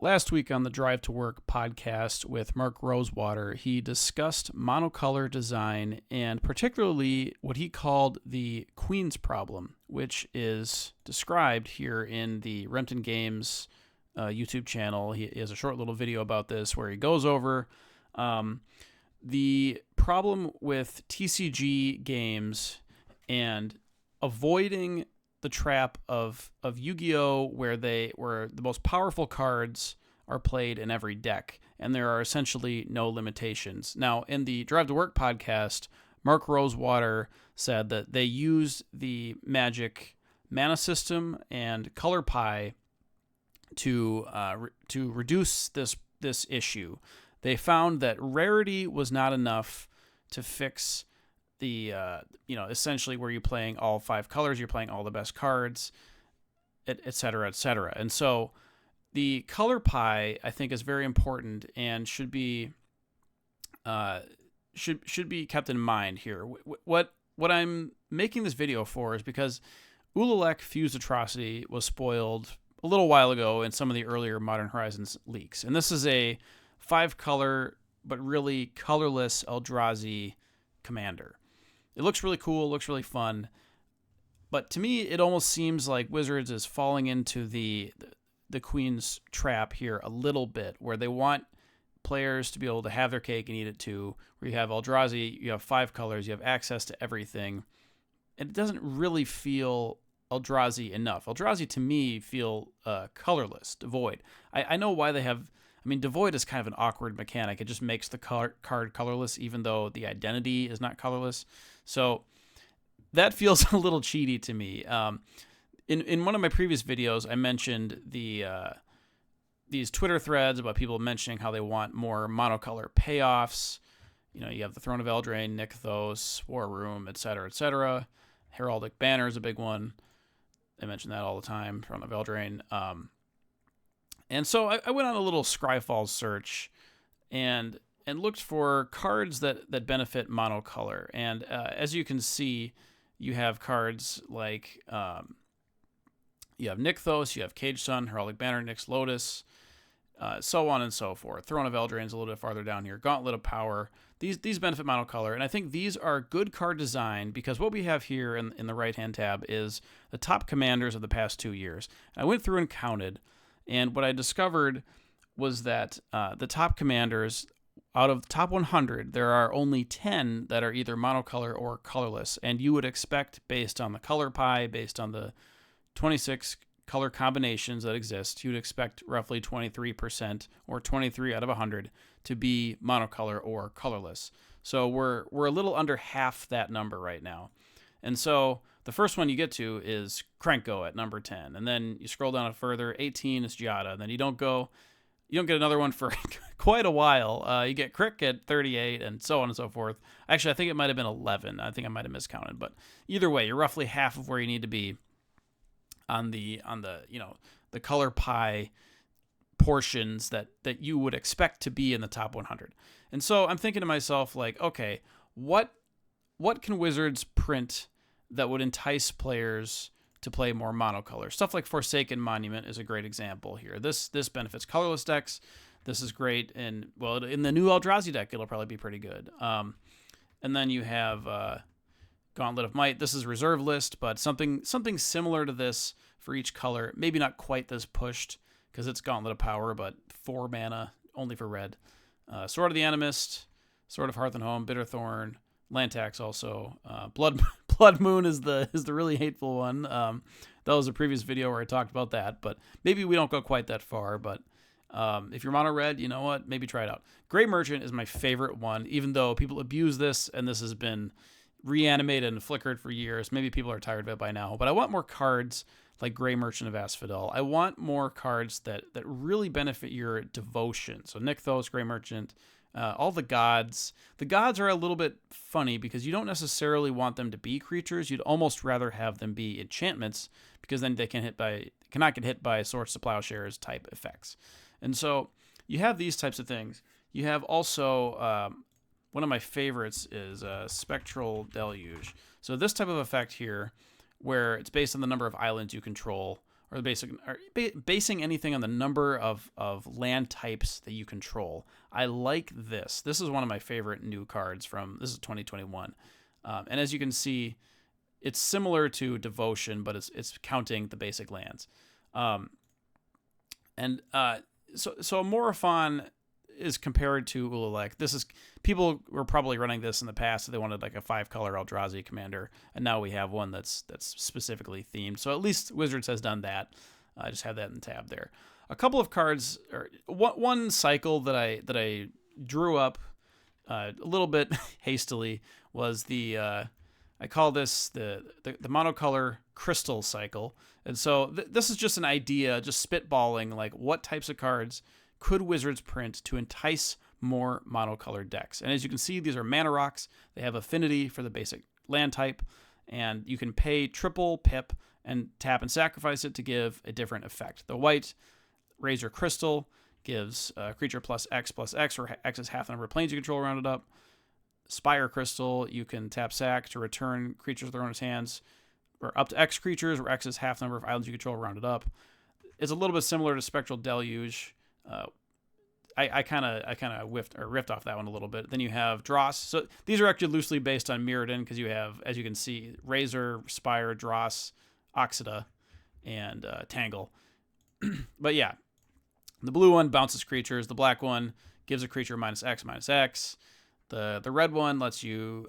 Last week on the Drive to Work podcast with Mark Rosewater, he discussed monocolor design and particularly what he called the Queen's problem, which is described here in the Renton Games YouTube channel. He has a short little video about this where he goes over the problem with TCG games and avoiding the trap of Yu-Gi-Oh, where the most powerful cards are played in every deck, and there are essentially no limitations. Now, in the Drive to Work podcast, Mark Rosewater said that they used the Magic mana system and Color Pie to reduce this issue. They found that rarity was not enough to fix the essentially where you're playing all 5 colors, you're playing all the best cards, et cetera, et cetera. And so the color pie, I think, is very important and should be kept in mind here. What I'm making this video for is because Ulalek Fused Atrocity was spoiled a little while ago in some of the earlier Modern Horizons leaks, and this is a 5-color but really colorless Eldrazi commander. It looks really cool, looks really fun, but to me, it almost seems like Wizards is falling into the Queen's trap here a little bit, where they want players to be able to have their cake and eat it too, where you have Eldrazi, you have 5 colors, you have access to everything, and it doesn't really feel Eldrazi enough. Eldrazi, to me, feel colorless, devoid. I know why they have... I mean, devoid is kind of an awkward mechanic. It just makes the card colorless, even though the identity is not colorless. So that feels a little cheaty to me. In one of my previous videos, I mentioned these Twitter threads about people mentioning how they want more monocolor payoffs. You know, you have the Throne of Eldraine, Nykthos, War Room, etc., etc. Heraldic Banner is a big one. I mention that all the time, Throne of Eldraine. And so I went on a little Scryfall search and looked for cards that benefit monocolor. And as you can see, you have cards like you have Nykthos, you have Cage Sun, Heraldic Banner, Nyx Lotus, so on and so forth. Throne of Eldraine is a little bit farther down here. Gauntlet of Power. These benefit monocolor, and I think these are good card design because what we have here in the right-hand tab is the top commanders of the past 2 years. And I went through and counted, and what I discovered was that the top commanders, out of the top 100, there are only 10 that are either monocolor or colorless. And you would expect, based on the color pie, based on the 26 color combinations that exist, you would expect roughly 23% or 23 out of 100 to be monocolor or colorless. So we're a little under half that number right now. And so the first one you get to is Krenko at number 10. And then you scroll down further, 18 is Giada. And then you don't get another one for quite a while. You get Crick at 38 and so on and so forth. Actually, I think it might have been 11. I think I might have miscounted. But either way, you're roughly half of where you need to be on the the color pie portions that you would expect to be in the top 100. And so I'm thinking to myself, like, okay, what can Wizards print that would entice players to play more monocolor? Stuff like Forsaken Monument is a great example here. This benefits colorless decks. This is great, and well, in the new Eldrazi deck, it'll probably be pretty good. And then you have Gauntlet of Might. This is reserve list, but something similar to this for each color. Maybe not quite this pushed because it's Gauntlet of Power, but 4 mana only for red. Sword of the Animist, Sword of Hearth and Home, Bitterthorn, Lantax also. Blood Moon is the really hateful one. That was a previous video where I talked about that, but maybe we don't go quite that far. But if you're mono red, you know what? Maybe try it out. Grey Merchant is my favorite one, even though people abuse this, and this has been reanimated and flickered for years. Maybe people are tired of it by now, but I want more cards like Grey Merchant of Asphodel. I want more cards that really benefit your devotion. So Nykthos, Grey Merchant, all the gods. The gods are a little bit funny because you don't necessarily want them to be creatures. You'd almost rather have them be enchantments because then they cannot get hit by Swords to Plowshares type effects. And so you have these types of things. You have also one of my favorites is Spectral Deluge. So this type of effect here, where it's based on the number of islands you control, or basing anything on the number of land types that you control. I like this. This is one of my favorite new cards this is 2021. And as you can see, it's similar to Devotion, but it's counting the basic lands. So Morophon is compared to Ululek. People were probably running this in the past, so they wanted like a 5-color Eldrazi commander, and now we have one that's specifically themed. So at least Wizards has done that. I just have that in the tab there. A couple of cards, or one cycle that I drew up a little bit hastily was I call this the Monocolor Crystal cycle. And so this is just an idea, just spitballing, like what types of cards could Wizards print to entice more monocolored decks. And as you can see, these are mana rocks. They have affinity for the basic land type, and you can pay triple pip and tap and sacrifice it to give a different effect. The white Razor Crystal gives creature plus X, where X is half the number of planes you control rounded up. Spire Crystal, you can tap sack to return creatures to their owner's hands, or up to X creatures, where X is half the number of islands you control rounded up. It's a little bit similar to Spectral Deluge. I kind of riffed off that one a little bit. Then you have Dross. So these are actually loosely based on Mirrodin, because you have, as you can see, Razor, Spire, Dross, Oxida, and Tangle. But yeah, the blue one bounces creatures. The black one gives a creature -X. The red one lets you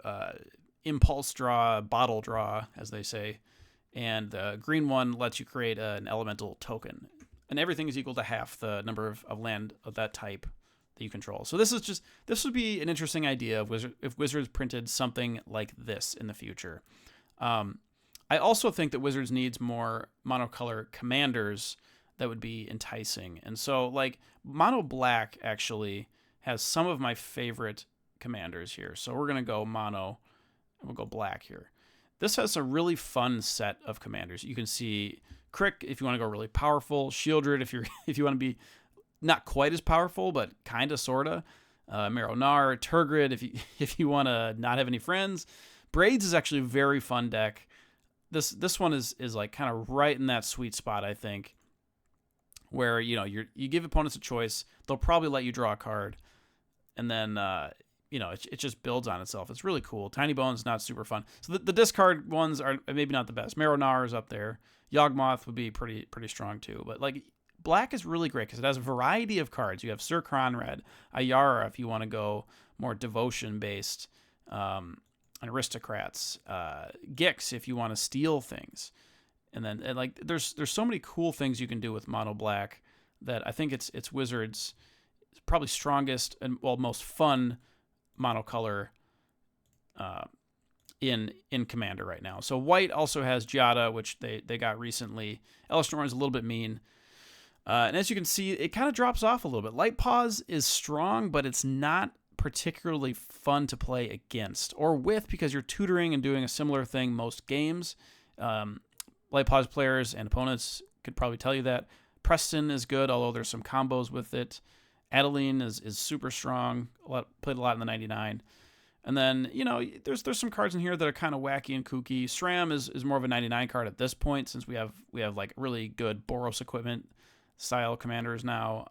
impulse draw, bottle draw, as they say. And the green one lets you create an elemental token. And everything is equal to half the number of land of that type that you control. So this would be an interesting idea if Wizards printed something like this in the future. I also think that Wizards needs more monocolor commanders that would be enticing. And so, like, Mono Black actually has some of my favorite commanders here. So we're going to go mono, and we'll go black here. This has a really fun set of commanders. You can see Crick if you want to go really powerful, Shieldred if you want to be not quite as powerful but kind of sorta, Marrow-Nar, Turgid if you want to not have any friends. Braids is actually a very fun deck. This one is like kind of right in that sweet spot, I think, where you give opponents a choice. They'll probably let you draw a card, and then it just builds on itself. It's really cool. Tiny Bone's not super fun. So the discard ones are maybe not the best. Marrow-Nar is up there. Yawgmoth would be pretty strong too. But like black is really great because it has a variety of cards. You have Sir Conrad, Ayara if you want to go more devotion based, and aristocrats, Gix if you want to steal things, and like there's so many cool things you can do with mono black that I think it's Wizards' probably strongest and most fun monocolor in Commander right now. So white also has Giada, which they got recently. Elishnorn is a little bit mean. And as you can see, it kind of drops off a little bit. Light Paws is strong, but it's not particularly fun to play against or with because you're tutoring and doing a similar thing most games. Light Paws players and opponents could probably tell you that. Preston is good, although there's some combos with it. Adeline is super strong. Played a lot in the 99. And then, there's some cards in here that are kind of wacky and kooky. SRAM is more of a 99 card at this point since we have like really good Boros equipment style commanders now.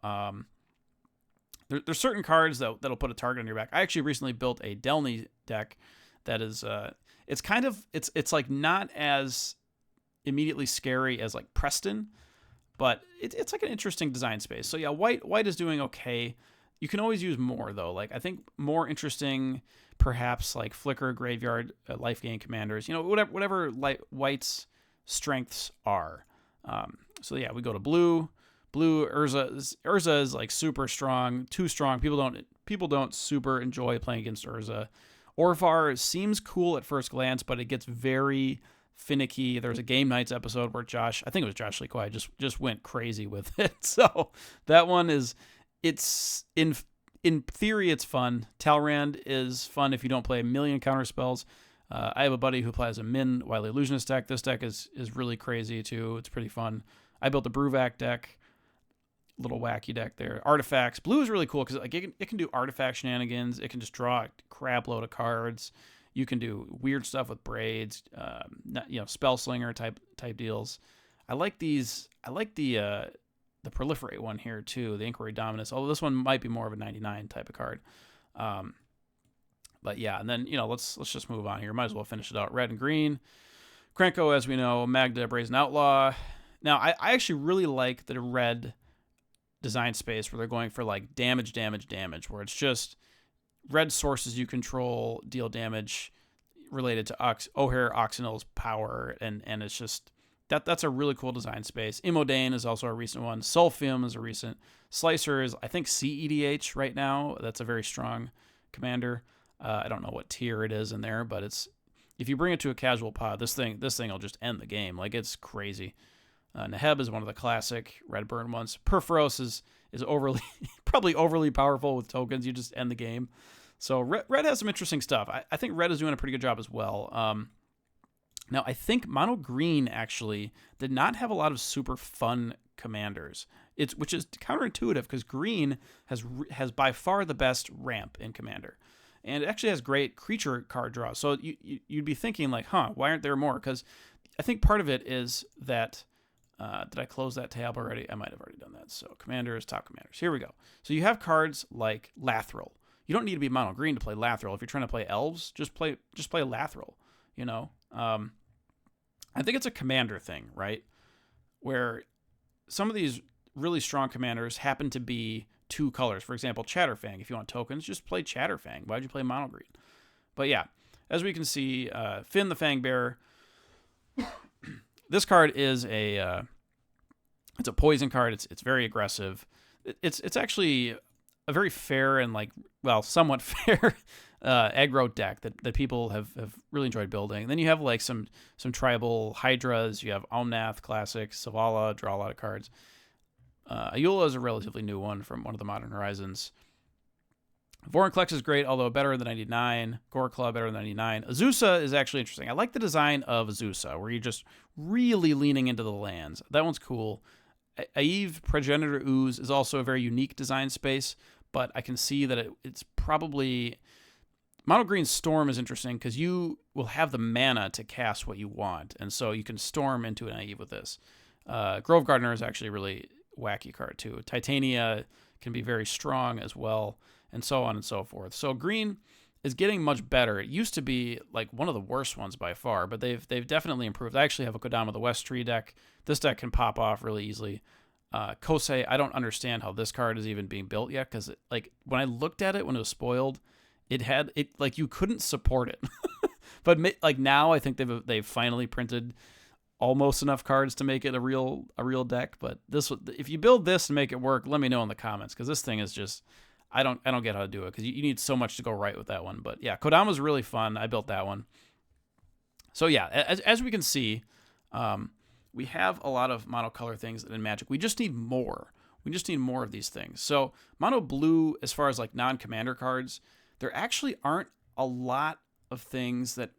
There's certain cards that'll put a target on your back. I actually recently built a Delny deck that is it's like not as immediately scary as like Preston, but it's like an interesting design space. So yeah, white is doing okay. You can always use more though. Like I think more interesting, perhaps like Flicker, Graveyard, life gain commanders. Whatever white's strengths are. So yeah, we go to blue. Blue Urza is like super strong, too strong. People don't super enjoy playing against Urza. Orvar seems cool at first glance, but it gets very finicky. There was a Game Nights episode where I think it was Josh Lee Kwai, just went crazy with it. So that one it's in theory it's fun. Talrand is fun if you don't play a million counter spells. I have a buddy who plays a Min Wily Illusionist deck. This deck is really crazy too. It's pretty fun. I built a Bruvac deck. Little wacky deck there. Artifacts. Blue is really cool because like it can do artifact shenanigans. It can just draw a crap load of cards. You can do weird stuff with braids, Spellslinger type deals. I like these. I like the proliferate one here too, the Inquiry Dominus. Although this one might be more of a 99 type of card. But yeah, and then let's just move on here. Might as well finish it out. Red and green. Krenko, as we know, Magda, Brazen Outlaw. Now, I actually really like the red design space where they're going for like damage, where it's just red sources you control deal damage related to O'Hare Oxynil's power, and it's just that's a really cool design space. Imodane is also a recent one. Sulfium is a recent. Slicer is, I think, CEDH right now. That's a very strong commander. I don't know what tier it is in there, but if you bring it to a casual pod, this thing will just end the game. Like, it's crazy. Neheb is one of the classic red burn ones. Perforos is overly probably overly powerful with tokens. You just end the game. So red has some interesting stuff. I think red is doing a pretty good job as well. Now, I think mono green actually did not have a lot of super fun commanders. Which is counterintuitive because green has by far the best ramp in commander, and it actually has great creature card draw. So you'd be thinking like, why aren't there more? Because I think part of it is that. Did I close that tab already? I might have already done that. So commanders, top commanders. Here we go. So you have cards like Lathril. You don't need to be mono green to play Lathril. If you're trying to play elves, just play Lathril. I think it's a commander thing, right? Where some of these really strong commanders happen to be 2 colors. For example, Chatterfang. If you want tokens, just play Chatterfang. Why'd you play mono green? But yeah, as we can see, Finn the Fangbearer. This card is it's a poison card. It's very aggressive. It's actually a very fair and somewhat fair aggro deck that people have really enjoyed building. And then you have like some tribal Hydras. You have Omnath Classic, Savala, draw a lot of cards. Ayula is a relatively new one from one of the Modern Horizons. Vorinclex is great, although better than 99. Gorkla better than 99. Azusa is actually interesting. I like the design of Azusa, where you're just really leaning into the lands. That one's cool. Aive Progenitor Ooze is also a very unique design space, but I can see that it's probably... Mono Green Storm is interesting because you will have the mana to cast what you want, and so you can storm into an Aive with this. Grove Gardener is actually a really wacky card, too. Titania can be very strong as well, and so on and so forth. So green is getting much better. It used to be like one of the worst ones by far, but they've definitely improved. I actually have a Kodama the West Tree deck. This deck can pop off really easily. Kosei, I don't understand how this card is even being built yet, because when I looked at it when it was spoiled, it you couldn't support it. But now I think they've finally printed almost enough cards to make it a real deck. But if you build this and make it work, let me know in the comments, because this thing is just... I don't get how to do it, because you need so much to go right with that one. But yeah, Kodama's really fun. I built that one. So yeah, as we can see, we have a lot of monocolor things in Magic. We just need more. We just need more of these things. So mono blue, as far as like non-commander cards, there actually aren't a lot of things that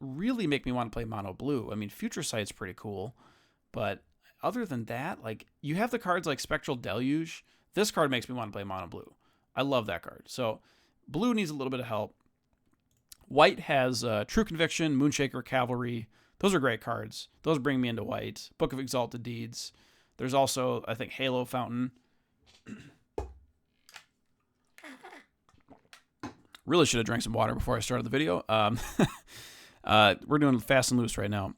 really make me want to play mono blue. I mean, Future Sight's pretty cool, but other than that, you have the cards like Spectral Deluge. This card makes me want to play mono blue. I love that card. So blue needs a little bit of help. White has True Conviction, Moonshaker Cavalry. Those are great cards. Those bring me into white. Book of Exalted Deeds. There's also, I think, Halo Fountain. Really should have drank some water before I started the video. We're doing fast and loose right now.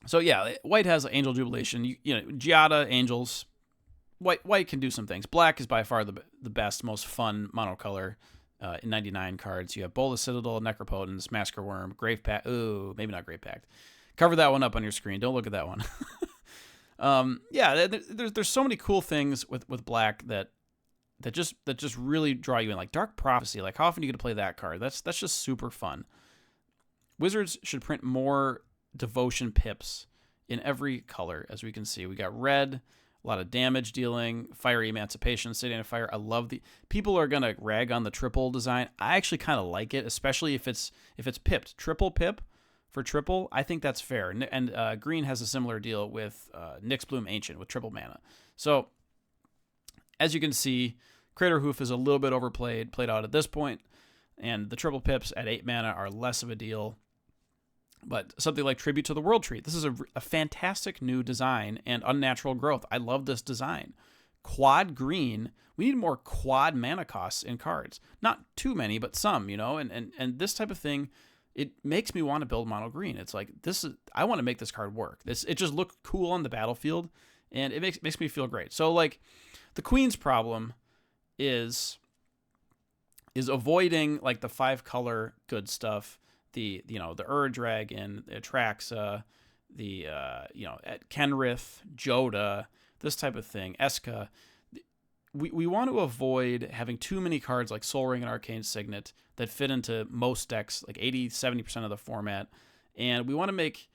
So yeah, white has Angel Jubilation. Giada, Angels. White can do some things. Black is by far the best, most fun monocolor in 99 cards. You have Bolas Citadel, Necropotence, Masker Worm, Grave Pact. Ooh, maybe not Grave Pact. Cover that one up on your screen. Don't look at that one. Yeah, there's so many cool things with black that just really draw you in. Like Dark Prophecy. Like, how often do you get to play that card? That's just super fun. Wizards should print more Devotion pips in every color, as we can see. We got red. A lot of damage dealing, Fiery Emancipation, City on Fire. I love people are gonna rag on the triple design. I actually kind of like it, especially if it's pipped. Triple pip for triple. I think that's fair. And green has a similar deal with Nyxbloom Ancient with triple mana. So as you can see, Crater Hoof is a little bit played out at this point, and the triple pips at 8 mana are less of a deal. But something like Tribute to the World Tree. This is a fantastic new design and unnatural growth. I love this design. Quad green. We need more quad mana costs in cards. Not too many, but some, and this type of thing, it makes me want to build mono green. It's like, I want to make this card work. It just looked cool on the battlefield, and it makes me feel great. So like the Queen's problem is avoiding like the 5-color good stuff. The Ur-Dragon, the Atraxa, the Kenrith, Joda, this type of thing, Eska. We want to avoid having too many cards like Sol Ring and Arcane Signet that fit into most decks, like 80-70% of the format. And we want to make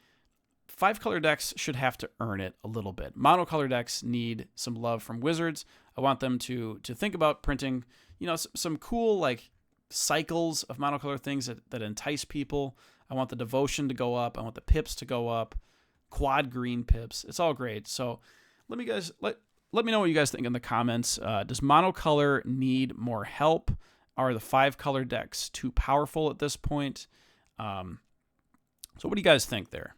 5-color decks should have to earn it a little bit. Monocolor decks need some love from Wizards. I want them to think about printing, some cool like cycles of monocolor things that entice people. I want the devotion to go up. I want the pips to go up. Quad green pips. It's all great. So let me know what you guys think in the comments. Does monocolor need more help? Are the 5-color decks too powerful at this point? So what do you guys think there?